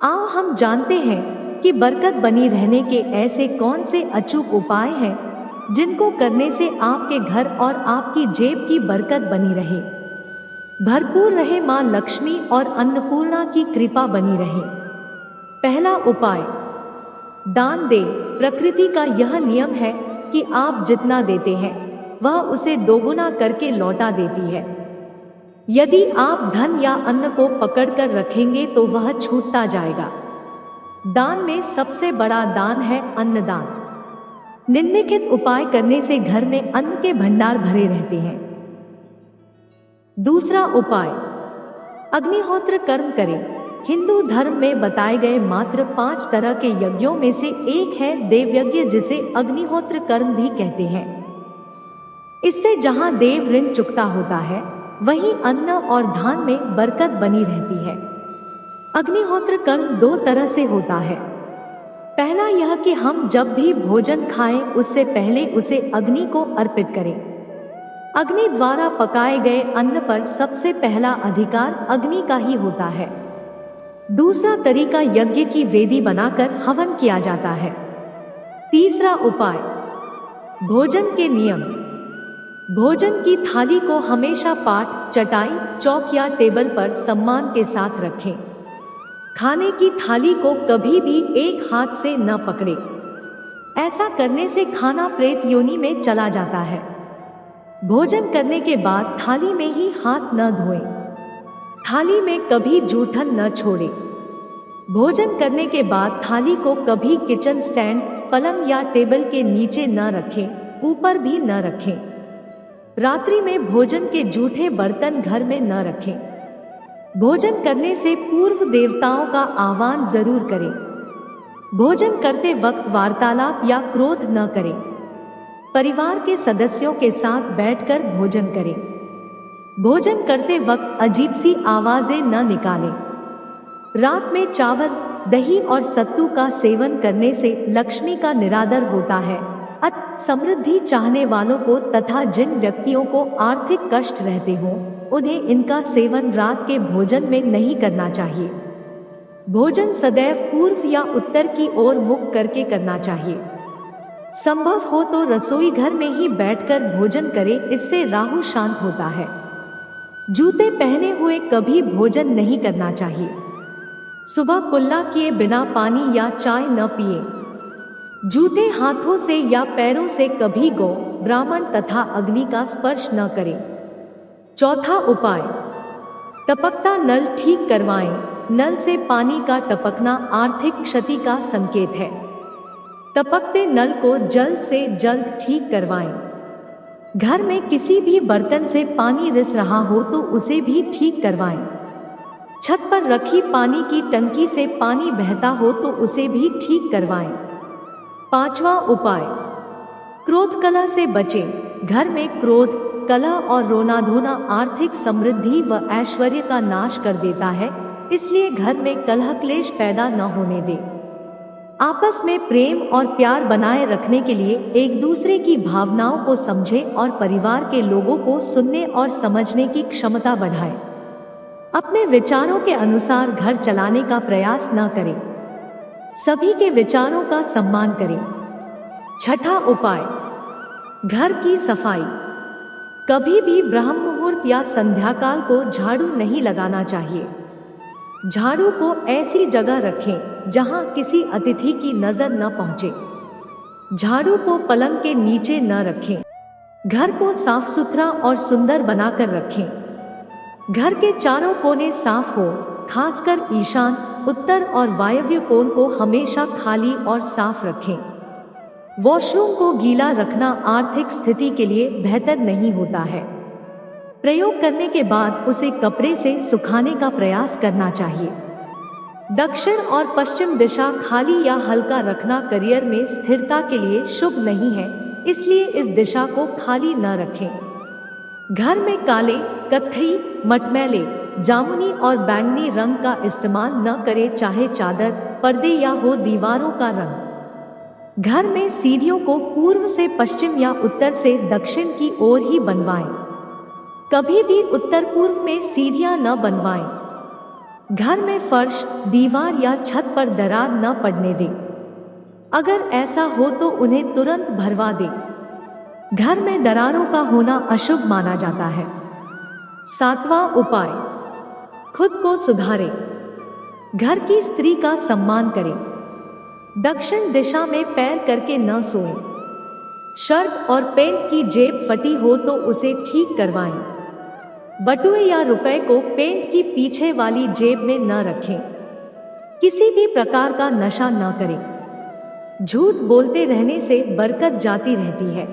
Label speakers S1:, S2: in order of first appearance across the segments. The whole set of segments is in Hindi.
S1: आओ हम जानते हैं कि बरकत बनी रहने के ऐसे कौन से अचूक उपाय हैं जिनको करने से आपके घर और आपकी जेब की बरकत बनी रहे, भरपूर रहे, मां लक्ष्मी और अन्नपूर्णा की कृपा बनी रहे। पहला उपाय, दान दे। प्रकृति का यह नियम है कि आप जितना देते हैं वह उसे दोगुना करके लौटा देती है। यदि आप धन या अन्न को पकड़कर रखेंगे तो वह छूटता जाएगा। दान में सबसे बड़ा दान है अन्नदान। निम्नलिखित उपाय करने से घर में अन्न के भंडार भरे रहते हैं। दूसरा उपाय, अग्निहोत्र कर्म करें। हिंदू धर्म में बताए गए मात्र 5 तरह के यज्ञों में से एक है देवयज्ञ, जिसे अग्निहोत्र कर्म भी कहते हैं। इससे जहां देव ऋण चुकता होता है वहीं अन्न और धान में बरकत बनी रहती है। अग्निहोत्र कर्म 2 तरह से होता है। पहला यह कि हम जब भी भोजन खाएं उससे पहले उसे अग्नि को अर्पित करें। अग्नि द्वारा पकाए गए अन्न पर सबसे पहला अधिकार अग्नि का ही होता है। दूसरा तरीका यज्ञ की वेदी बनाकर हवन किया जाता है। तीसरा उपाय, भोजन के नियम। भोजन की थाली को हमेशा पाट, चटाई, चौक या टेबल पर सम्मान के साथ रखें। खाने की थाली को कभी भी एक हाथ से न पकड़े। ऐसा करने से खाना प्रेत योनि में चला जाता है। भोजन करने के बाद थाली में ही हाथ न धोएं। थाली में कभी जूठन न छोड़े। भोजन करने के बाद थाली को कभी किचन स्टैंड, पलंग या टेबल के नीचे न रखें, ऊपर भी न रखें। रात्रि में भोजन के जूठे बर्तन घर में न रखें। भोजन करने से पूर्व देवताओं का आह्वान जरूर करें। भोजन करते वक्त वार्तालाप या क्रोध न करें। परिवार के सदस्यों के साथ बैठकर भोजन करें। भोजन करते वक्त अजीब सी आवाजें न निकालें। रात में चावल, दही और सत्तू का सेवन करने से लक्ष्मी का निरादर होता है। समृद्धि चाहने वालों को तथा जिन व्यक्तियों को आर्थिक कष्ट रहते हों उन्हें इनका सेवन रात के भोजन में नहीं करना चाहिए। भोजन सदैव पूर्व या उत्तर की ओर मुख करके करना चाहिए। संभव हो तो रसोई घर में ही बैठकर भोजन करें, इससे राहु शांत होता है। जूते पहने हुए कभी भोजन नहीं करना चाहिए। सुबह कुल्ला किए बिना पानी या चाय न पिए। जूते हाथों से या पैरों से कभी गौ, ब्राह्मण तथा अग्नि का स्पर्श न करें। चौथा उपाय, टपकता नल ठीक करवाएं। नल से पानी का टपकना आर्थिक क्षति का संकेत है। टपकते नल को जल्द से जल्द ठीक करवाएं। घर में किसी भी बर्तन से पानी रिस रहा हो तो उसे भी ठीक करवाएं। छत पर रखी पानी की टंकी से पानी बहता हो तो उसे भी ठीक करवाएं। पांचवा उपाय, क्रोध कलह से बचें। घर में क्रोध, कलह और रोना धोना आर्थिक समृद्धि व ऐश्वर्य का नाश कर देता है, इसलिए घर में कलह क्लेश पैदा न होने दें। आपस में प्रेम और प्यार बनाए रखने के लिए एक दूसरे की भावनाओं को समझें और परिवार के लोगों को सुनने और समझने की क्षमता बढ़ाएं। अपने विचारों के अनुसार घर चलाने का प्रयास न करें। सभी के विचारों का सम्मान करें। छठा उपाय, घर की सफाई। कभी भी ब्रह्म मुहूर्त या संध्याकाल को झाड़ू नहीं लगाना चाहिए। झाड़ू को ऐसी जगह रखें जहां किसी अतिथि की नजर न पहुंचे। झाड़ू को पलंग के नीचे न रखें। घर को साफ सुथरा और सुंदर बनाकर रखें। घर के चारों कोने साफ हो, खासकर ईशान, उत्तर और वायव्य कोण को हमेशा खाली और साफ रखें। वॉशरूम को गीला रखना आर्थिक स्थिति के लिए बेहतर नहीं होता है। प्रयोग करने के बाद उसे कपड़े से सुखाने का प्रयास करना चाहिए। दक्षिण और पश्चिम दिशा खाली या हल्का रखना करियर में स्थिरता के लिए शुभ नहीं है, इसलिए इस दिशा को खाली न रखें। घर में काले, कत्थई, मटमैले, जामुनी और बैंगनी रंग का इस्तेमाल न करें, चाहे चादर, पर्दे या हो दीवारों का रंग। घर में सीढ़ियों को पूर्व से पश्चिम या उत्तर से दक्षिण की ओर ही बनवाएं। कभी भी उत्तर पूर्व में सीढ़ियां न बनवाएं। घर में फर्श, दीवार या छत पर दरार न पड़ने दे। अगर ऐसा हो तो उन्हें तुरंत भरवा दे। घर में दरारों का होना अशुभ माना जाता है। 7वां उपाय, खुद को सुधारे। घर की स्त्री का सम्मान करें। दक्षिण दिशा में पैर करके न सोएं। शर्ट और पैंट की जेब फटी हो तो उसे ठीक करवाएं। बटुए या रुपए को पैंट की पीछे वाली जेब में न रखें। किसी भी प्रकार का नशा न करें। झूठ बोलते रहने से बरकत जाती रहती है।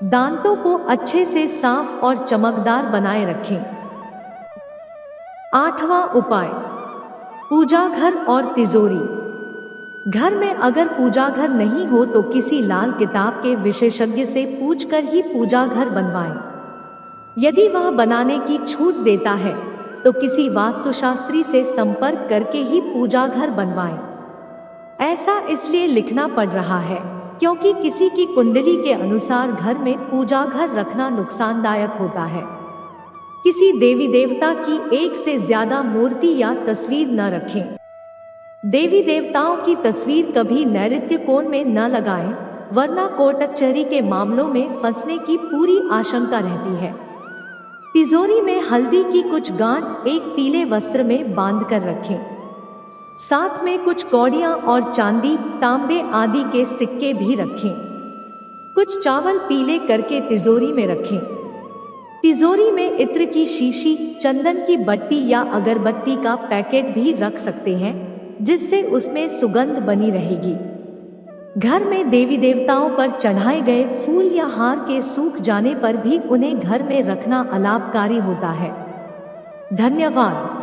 S1: दांतों को अच्छे से साफ और चमकदार बनाए रखें। 8वां उपाय, पूजा घर और तिजोरी। घर में अगर पूजा घर नहीं हो तो किसी लाल किताब के विशेषज्ञ से पूछकर ही पूजा घर बनवाएं। यदि वह बनाने की छूट देता है तो किसी वास्तुशास्त्री से संपर्क करके ही पूजा घर बनवाएं। ऐसा इसलिए लिखना पड़ रहा है क्योंकि किसी की कुंडली के अनुसार घर में पूजा घर रखना नुकसानदायक होता है। किसी देवी देवता की एक से ज्यादा मूर्ति या तस्वीर न रखें। देवी देवताओं की तस्वीर कभी नैऋत्य कोण में न लगाएं, वरना कोर्ट कचहरी के मामलों में फंसने की पूरी आशंका रहती है। तिजोरी में हल्दी की कुछ गांठ एक पीले वस्त्र में बांध कर रखें। साथ में कुछ कौड़ियां और चांदी, तांबे आदि के सिक्के भी रखें। कुछ चावल पीले करके तिजोरी में रखें। तिजोरी में इत्र की शीशी, चंदन की बत्ती या अगरबत्ती का पैकेट भी रख सकते हैं, जिससे उसमें सुगंध बनी रहेगी। घर में देवी देवताओं पर चढ़ाए गए फूल या हार के सूख जाने पर भी उन्हें घर में रखना अलाभकारी होता है। धन्यवाद।